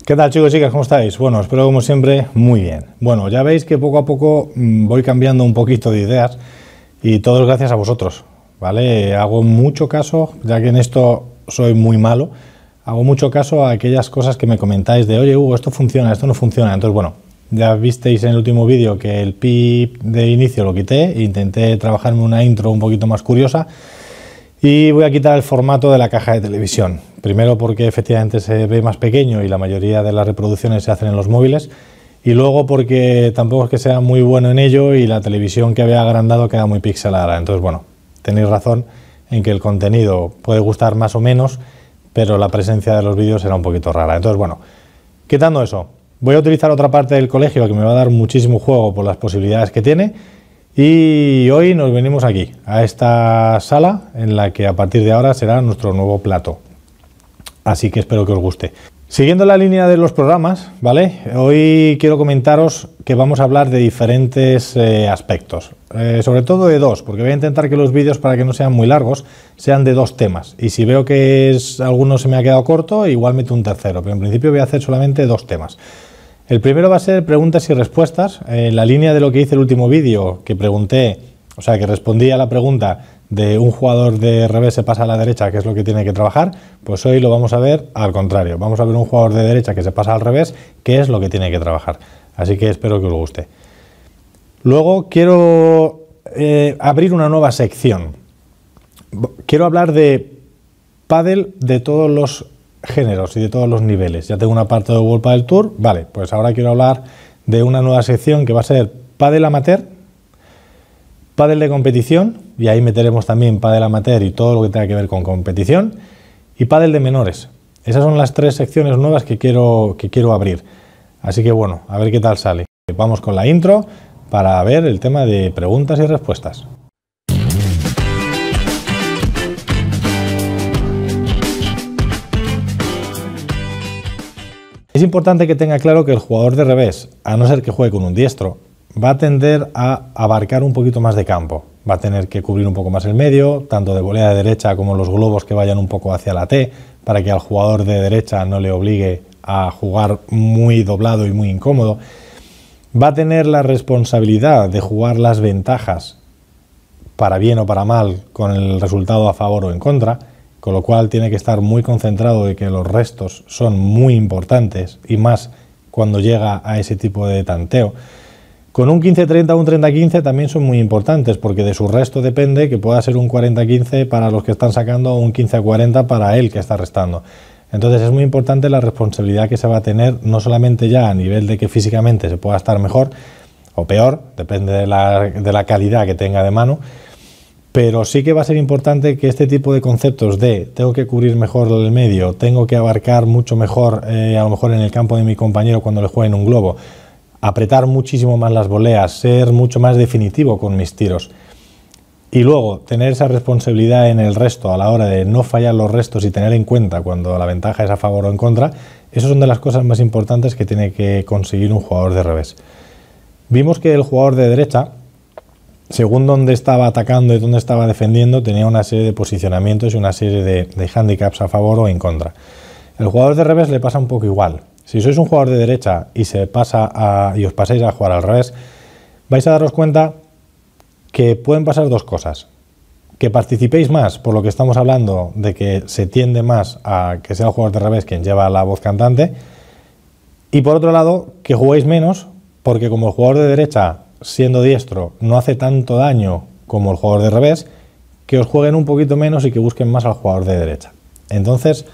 ¿Qué tal, chicos y chicas? ¿Cómo estáis? Bueno, espero como siempre muy bien. Bueno, ya veis que poco a poco voy cambiando un poquito de ideas y todo es gracias a vosotros, ¿vale? Hago mucho caso, ya que en esto soy muy malo, hago mucho caso a aquellas cosas que me comentáis de oye, Hugo, esto funciona, esto no funciona. Entonces, bueno, ya visteis en el último vídeo que el pip de inicio lo quité e intenté trabajarme una intro un poquito más curiosa. Y voy a quitar el formato de la caja de televisión. Primero porque efectivamente se ve más pequeño y la mayoría de las reproducciones se hacen en los móviles. Y luego porque tampoco es que sea muy bueno en ello y la televisión que había agrandado queda muy pixelada. Entonces, bueno, tenéis razón en que el contenido puede gustar más o menos, pero la presencia de los vídeos será un poquito rara. Entonces, bueno, quitando eso, voy a utilizar otra parte del colegio que me va a dar muchísimo juego por las posibilidades que tiene. Y hoy nos venimos aquí, a esta sala en la que a partir de ahora será nuestro nuevo plato. Así que espero que os guste. Siguiendo la línea de los programas, ¿vale? Hoy quiero comentaros que vamos a hablar de diferentes aspectos. Sobre todo de dos, porque voy a intentar que los vídeos, para que no sean muy largos, sean de dos temas. Y si veo que alguno se me ha quedado corto, igual meto un tercero. Pero en principio voy a hacer solamente dos temas. El primero va a ser preguntas y respuestas. En la línea de lo que hice el último vídeo, que pregunté, o sea, que respondí a la pregunta de un jugador de revés se pasa a la derecha, ¿qué es lo que tiene que trabajar? Pues hoy lo vamos a ver al contrario. Vamos a ver un jugador de derecha que se pasa al revés, ¿qué es lo que tiene que trabajar? Así que espero que os guste. Luego quiero abrir una nueva sección. Quiero hablar de pádel de todos los géneros y de todos los niveles. Ya tengo una parte de World Padel Tour, vale, pues ahora quiero hablar de una nueva sección que va a ser pádel amateur, pádel de competición, y ahí meteremos también pádel amateur y todo lo que tenga que ver con competición, y pádel de menores. Esas son las tres secciones nuevas que quiero abrir. Así que bueno, a ver qué tal sale. Vamos con la intro para ver el tema de preguntas y respuestas. Es importante que tenga claro que el jugador de revés, a no ser que juegue con un diestro, va a tender a abarcar un poquito más de campo. Va a tener que cubrir un poco más el medio, tanto de volea de derecha como los globos que vayan un poco hacia la T, para que al jugador de derecha no le obligue a jugar muy doblado y muy incómodo. Va a tener la responsabilidad de jugar las ventajas, para bien o para mal, con el resultado a favor o en contra, con lo cual tiene que estar muy concentrado de que los restos son muy importantes y más cuando llega a ese tipo de tanteo. Con un 15-30 o un 30-15 también son muy importantes porque de su resto depende que pueda ser un 40-15 para los que están sacando o un 15-40 para él que está restando. Entonces es muy importante la responsabilidad que se va a tener, no solamente ya a nivel de que físicamente se pueda estar mejor o peor, depende de la calidad que tenga de mano, pero sí que va a ser importante que este tipo de conceptos de tengo que cubrir mejor el medio, tengo que abarcar mucho mejor, a lo mejor en el campo de mi compañero cuando le juegue en un globo, apretar muchísimo más las voleas, ser mucho más definitivo con mis tiros. Y luego tener esa responsabilidad en el resto a la hora de no fallar los restos y tener en cuenta cuando la ventaja es a favor o en contra, esas son de las cosas más importantes que tiene que conseguir un jugador de revés. Vimos que el jugador de derecha, según dónde estaba atacando y dónde estaba defendiendo, tenía una serie de posicionamientos y una serie de handicaps a favor o en contra. El jugador de revés le pasa un poco igual. Si sois un jugador de derecha y os pasáis a jugar al revés, vais a daros cuenta que pueden pasar dos cosas. Que participéis más, por lo que estamos hablando de que se tiende más a que sea el jugador de revés quien lleva la voz cantante, y por otro lado, que juguéis menos, porque como el jugador de derecha, siendo diestro, no hace tanto daño como el jugador de revés, que os jueguen un poquito menos y que busquen más al jugador de derecha. Entonces,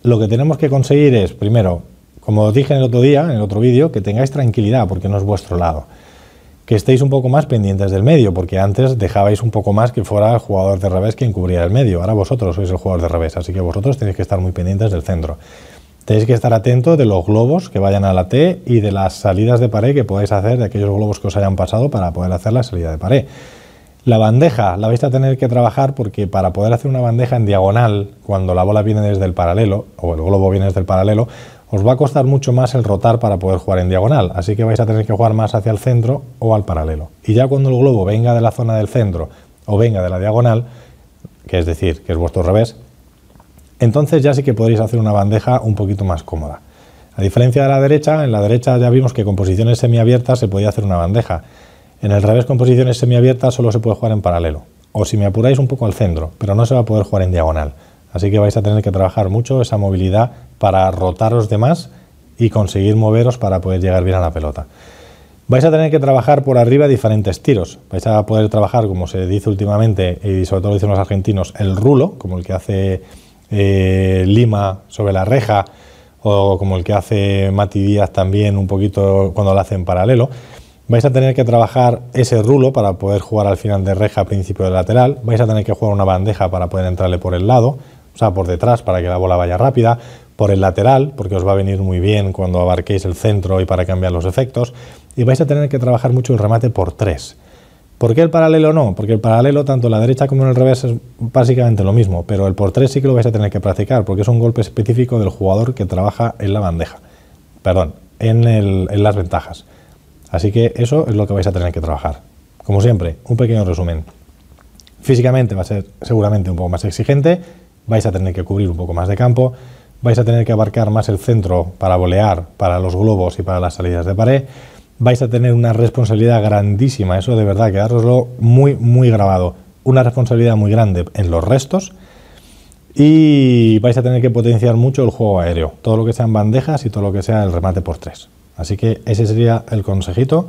lo que tenemos que conseguir es, primero, como os dije en el otro día, en el otro vídeo, que tengáis tranquilidad porque no es vuestro lado. Que estéis un poco más pendientes del medio, porque antes dejabais un poco más que fuera el jugador de revés quien cubría el medio. Ahora vosotros sois el jugador de revés, así que vosotros tenéis que estar muy pendientes del centro. Tenéis que estar atentos de los globos que vayan a la T y de las salidas de pared que podáis hacer, de aquellos globos que os hayan pasado para poder hacer la salida de pared. La bandeja la vais a tener que trabajar porque para poder hacer una bandeja en diagonal, cuando la bola viene desde el paralelo, o el globo viene desde el paralelo, os va a costar mucho más el rotar para poder jugar en diagonal, así que vais a tener que jugar más hacia el centro o al paralelo. Y ya cuando el globo venga de la zona del centro o venga de la diagonal, que es decir, que es vuestro revés, entonces ya sí que podréis hacer una bandeja un poquito más cómoda. A diferencia de la derecha, en la derecha ya vimos que con posiciones semiabiertas se podía hacer una bandeja. En el revés, con posiciones semiabiertas solo se puede jugar en paralelo. O si me apuráis, un poco al centro, pero no se va a poder jugar en diagonal. Así que vais a tener que trabajar mucho esa movilidad para rotaros de más y conseguir moveros para poder llegar bien a la pelota. Vais a tener que trabajar por arriba diferentes tiros. Vais a poder trabajar, como se dice últimamente, y sobre todo lo dicen los argentinos, el rulo, como el que hace Lima sobre la reja, o como el que hace Mati Díaz también un poquito cuando lo hace en paralelo. Vais a tener que trabajar ese rulo para poder jugar al final de reja, principio de lateral. Vais a tener que jugar una bandeja para poder entrarle por el lado, o sea, por detrás para que la bola vaya rápida, por el lateral, porque os va a venir muy bien cuando abarquéis el centro y para cambiar los efectos. Y vais a tener que trabajar mucho el remate por 3. ¿Por qué el paralelo no? Porque el paralelo, tanto en la derecha como en el revés, es básicamente lo mismo, pero el por 3 sí que lo vais a tener que practicar, porque es un golpe específico del jugador que trabaja en la bandeja. Perdón, en las ventajas. Así que eso es lo que vais a tener que trabajar. Como siempre, un pequeño resumen. Físicamente va a ser seguramente un poco más exigente, vais a tener que cubrir un poco más de campo, vais a tener que abarcar más el centro para volear, para los globos y para las salidas de pared, vais a tener una responsabilidad grandísima, eso de verdad, quedároslo muy grabado, una responsabilidad muy grande en los restos y vais a tener que potenciar mucho el juego aéreo, todo lo que sean bandejas y todo lo que sea el remate por 3. Así que ese sería el consejito,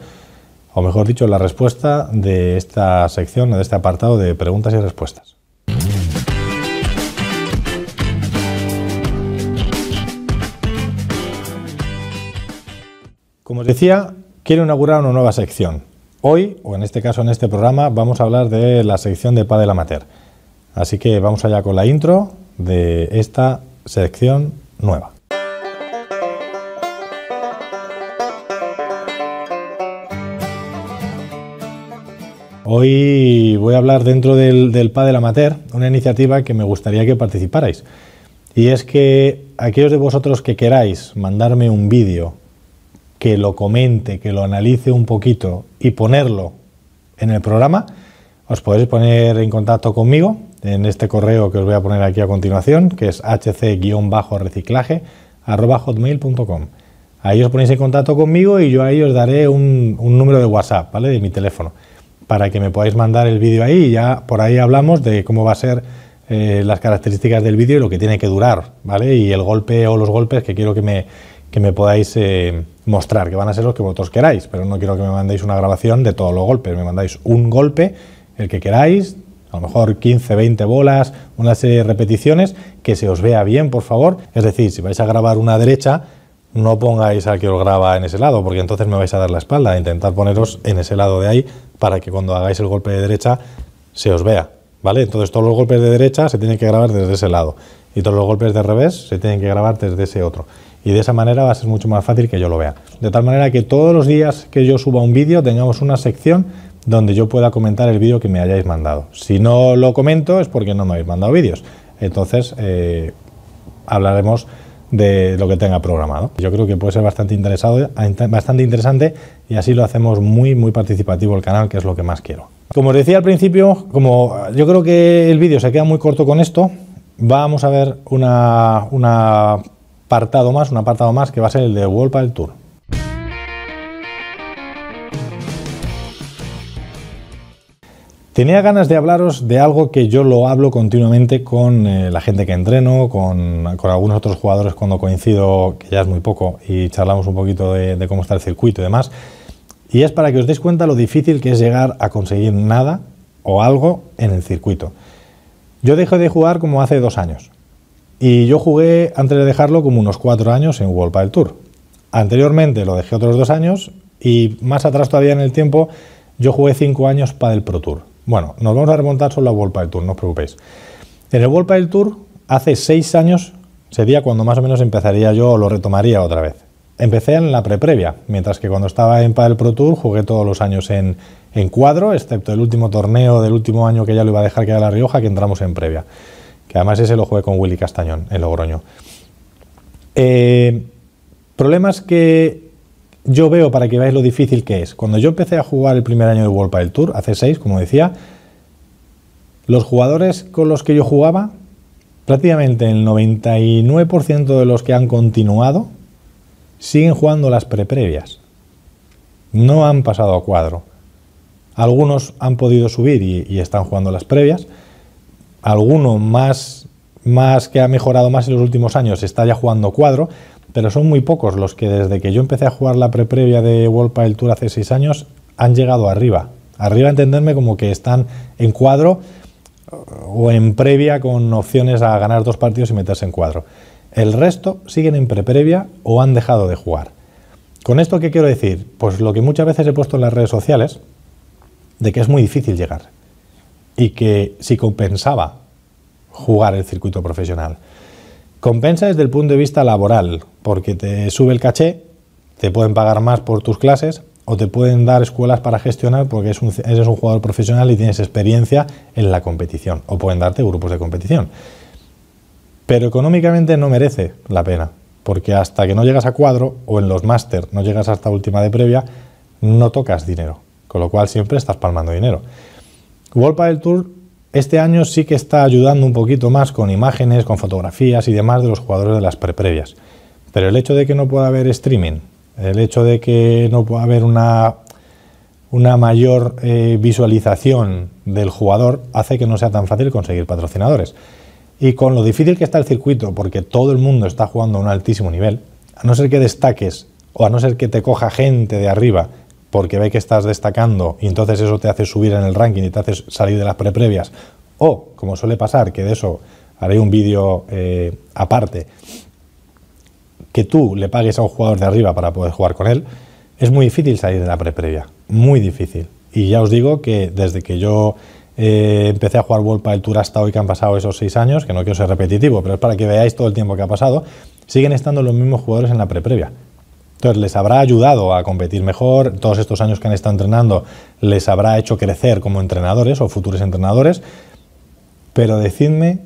o mejor dicho, la respuesta de esta sección, de este apartado de preguntas y respuestas. Como os decía, quiero inaugurar una nueva sección. Hoy, o en este caso en este programa, vamos a hablar de la sección de pádel amateur. Así que vamos allá con la intro de esta sección nueva. Hoy voy a hablar dentro del pádel amateur, una iniciativa que me gustaría que participarais. Y es que aquellos de vosotros que queráis mandarme un vídeo, que lo comente, que lo analice un poquito y ponerlo en el programa, os podéis poner en contacto conmigo en este correo que os voy a poner aquí a continuación, que es hc-reciclaje@hotmail.com. Ahí os ponéis en contacto conmigo y yo ahí os daré un número de WhatsApp, ¿vale? De mi teléfono, para que me podáis mandar el vídeo ahí y ya por ahí hablamos de cómo va a ser las características del vídeo y lo que tiene que durar, ¿vale? Y el golpe o los golpes que quiero que me podáis mostrar, que van a ser los que vosotros queráis, pero no quiero que me mandéis una grabación de todos los golpes, me mandáis un golpe, el que queráis, a lo mejor 15, 20 bolas, una serie de repeticiones, que se os vea bien, por favor. Es decir, si vais a grabar una derecha, no pongáis al que os graba en ese lado, porque entonces me vais a dar la espalda. Intentad poneros en ese lado de ahí para que cuando hagáis el golpe de derecha se os vea, ¿vale? Entonces todos los golpes de derecha se tienen que grabar desde ese lado y todos los golpes de revés se tienen que grabar desde ese otro. Y de esa manera va a ser mucho más fácil que yo lo vea. De tal manera que todos los días que yo suba un vídeo tengamos una sección donde yo pueda comentar el vídeo que me hayáis mandado. Si no lo comento es porque no me habéis mandado vídeos. Entonces hablaremos de lo que tenga programado. Yo creo que puede ser bastante interesante y así lo hacemos muy participativo el canal, que es lo que más quiero. Como os decía al principio, como yo creo que el vídeo se queda muy corto con esto, vamos a ver un apartado más que va a ser el de World Padel Tour. Tenía ganas de hablaros de algo que yo lo hablo continuamente con la gente que entreno, con algunos otros jugadores cuando coincido, que ya es muy poco, y charlamos un poquito de cómo está el circuito y demás. Y es para que os deis cuenta lo difícil que es llegar a conseguir nada o algo en el circuito. Yo dejé de jugar como hace 2 años. Y yo jugué, antes de dejarlo, como unos 4 años en World Padel Tour. Anteriormente lo dejé otros 2 años y más atrás todavía en el tiempo yo jugué 5 años Padel Pro Tour. Bueno, nos vamos a remontar solo a World Padel Tour, no os preocupéis. En el World Padel Tour, hace 6 años, sería cuando más o menos empezaría yo o lo retomaría otra vez. Empecé en la previa, mientras que cuando estaba en Padel Pro Tour jugué todos los años en cuadro, excepto el último torneo del último año que ya lo iba a dejar, que era La Rioja, que entramos en previa. Que además ese lo jugué con Willy Castañón, en Logroño. Problemas que yo veo para que veáis lo difícil que es. Cuando yo empecé a jugar el primer año de World Padel Tour, hace 6, como decía, los jugadores con los que yo jugaba, prácticamente el 99% de los que han continuado, siguen jugando las preprevias. No han pasado a cuadro. Algunos han podido subir y están jugando las previas. Alguno más que ha mejorado más en los últimos años está ya jugando cuadro, pero son muy pocos los que desde que yo empecé a jugar la preprevia de World Padel Tour hace 6 años han llegado arriba. Arriba, entenderme como que están en cuadro o en previa con opciones a ganar 2 partidos y meterse en cuadro. El resto siguen en preprevia o han dejado de jugar. ¿Con esto qué quiero decir? Pues lo que muchas veces he puesto en las redes sociales, de que es muy difícil llegar y que si compensaba jugar el circuito profesional. Compensa desde el punto de vista laboral, porque te sube el caché, te pueden pagar más por tus clases o te pueden dar escuelas para gestionar porque eres un jugador profesional y tienes experiencia en la competición, o pueden darte grupos de competición. Pero económicamente no merece la pena, porque hasta que no llegas a cuadro o en los máster no llegas hasta última de previa, no tocas dinero, con lo cual siempre estás palmando dinero. World Padel Tour este año sí que está ayudando un poquito más con imágenes, con fotografías y demás de los jugadores de las preprevias. Pero el hecho de que no pueda haber streaming, el hecho de que no pueda haber una mayor visualización del jugador hace que no sea tan fácil conseguir patrocinadores. Y con lo difícil que está el circuito, porque todo el mundo está jugando a un altísimo nivel, a no ser que destaques o a no ser que te coja gente de arriba porque ve que estás destacando y entonces eso te hace subir en el ranking y te hace salir de las preprevias, o, como suele pasar, que de eso haré un vídeo aparte, que tú le pagues a un jugador de arriba para poder jugar con él, es muy difícil salir de la preprevia, muy difícil. Y ya os digo que desde que yo empecé a jugar World Padel Tour hasta hoy, que han pasado esos 6 años, que no quiero ser repetitivo, pero es para que veáis todo el tiempo que ha pasado, siguen estando los mismos jugadores en la preprevia. Entonces les habrá ayudado a competir mejor, todos estos años que han estado entrenando les habrá hecho crecer como entrenadores o futuros entrenadores, pero decidme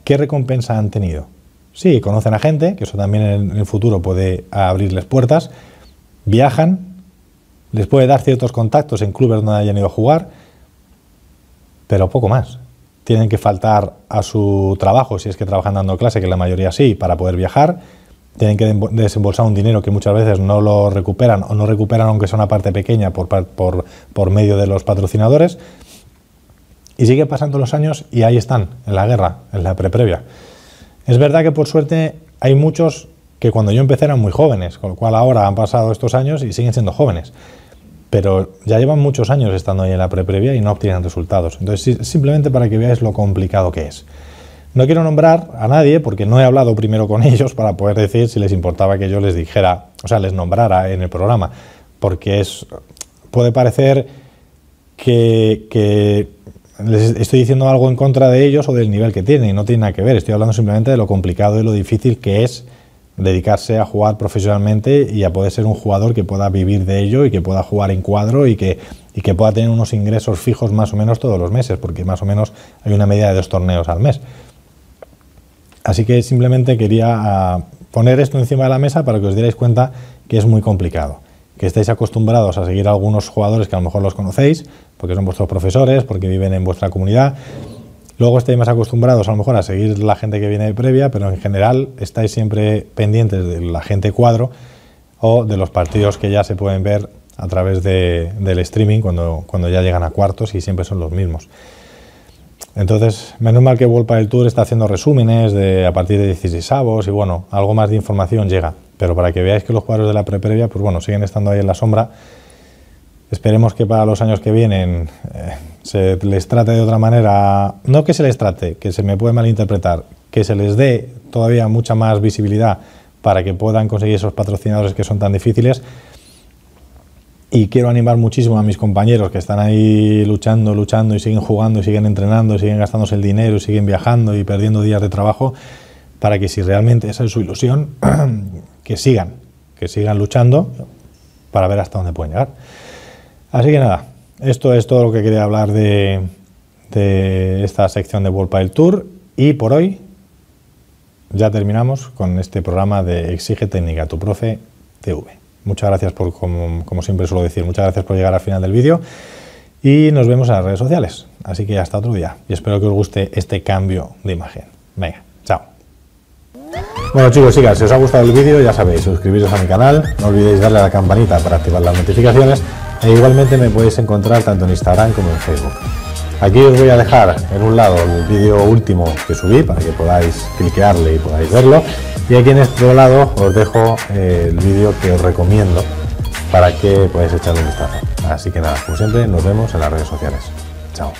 qué recompensa han tenido. Sí, conocen a gente, que eso también en el futuro puede abrirles puertas, viajan, les puede dar ciertos contactos en clubes donde hayan ido a jugar, pero poco más. Tienen que faltar a su trabajo, si es que trabajan dando clase, que la mayoría sí, para poder viajar. Tienen que desembolsar un dinero que muchas veces no lo recuperan o no recuperan aunque sea una parte pequeña por medio de los patrocinadores. Y siguen pasando los años y ahí están, en la guerra, en la preprevia. Es verdad que por suerte hay muchos que cuando yo empecé eran muy jóvenes, con lo cual ahora han pasado estos años y siguen siendo jóvenes. Pero ya llevan muchos años estando ahí en la preprevia y no obtienen resultados. Entonces, simplemente para que veáis lo complicado que es. No quiero nombrar a nadie porque no he hablado primero con ellos para poder decir si les importaba que yo les dijera, o sea, les nombrara en el programa, porque puede parecer que les estoy diciendo algo en contra de ellos o del nivel que tienen, y no tiene nada que ver. Estoy hablando simplemente de lo complicado y lo difícil que es dedicarse a jugar profesionalmente y a poder ser un jugador que pueda vivir de ello y que pueda jugar en cuadro y que pueda tener unos ingresos fijos más o menos todos los meses, porque más o menos hay una media de 2 torneos al mes. Así que simplemente quería poner esto encima de la mesa para que os dierais cuenta que es muy complicado, que estáis acostumbrados a seguir a algunos jugadores que a lo mejor los conocéis, porque son vuestros profesores, porque viven en vuestra comunidad. Luego estáis más acostumbrados a lo mejor a seguir la gente que viene de previa, pero en general estáis siempre pendientes de la gente cuadro o de los partidos que ya se pueden ver a través del streaming cuando ya llegan a cuartos, y siempre son los mismos. Entonces, menos mal que World Padel Tour está haciendo resúmenes a partir de 16avos y bueno, algo más de información llega. Pero para que veáis que los jugadores de la preprevia, pues bueno, siguen estando ahí en la sombra. Esperemos que para los años que vienen se les trate de otra manera, no que se les trate, que se me puede malinterpretar, que se les dé todavía mucha más visibilidad para que puedan conseguir esos patrocinadores que son tan difíciles. Y quiero animar muchísimo a mis compañeros que están ahí luchando y siguen jugando y siguen entrenando y siguen gastándose el dinero y siguen viajando y perdiendo días de trabajo, para que si realmente esa es su ilusión, que sigan luchando para ver hasta dónde pueden llegar. Así que nada, esto es todo lo que quería hablar de esta sección de World Padel Tour, y por hoy ya terminamos con este programa de Exige Técnica tu Profe TV. Muchas gracias por, como siempre suelo decir, muchas gracias por llegar al final del vídeo y nos vemos en las redes sociales. Así que hasta otro día y espero que os guste este cambio de imagen. Venga, chao. Bueno chicos, chicas, si os ha gustado el vídeo ya sabéis, suscribiros a mi canal, no olvidéis darle a la campanita para activar las notificaciones e igualmente me podéis encontrar tanto en Instagram como en Facebook. Aquí os voy a dejar en un lado el vídeo último que subí para que podáis cliquearle y podáis verlo, y aquí en este otro lado os dejo el vídeo que os recomiendo para que podáis echarle un vistazo. Así que nada, como siempre, nos vemos en las redes sociales. Chao.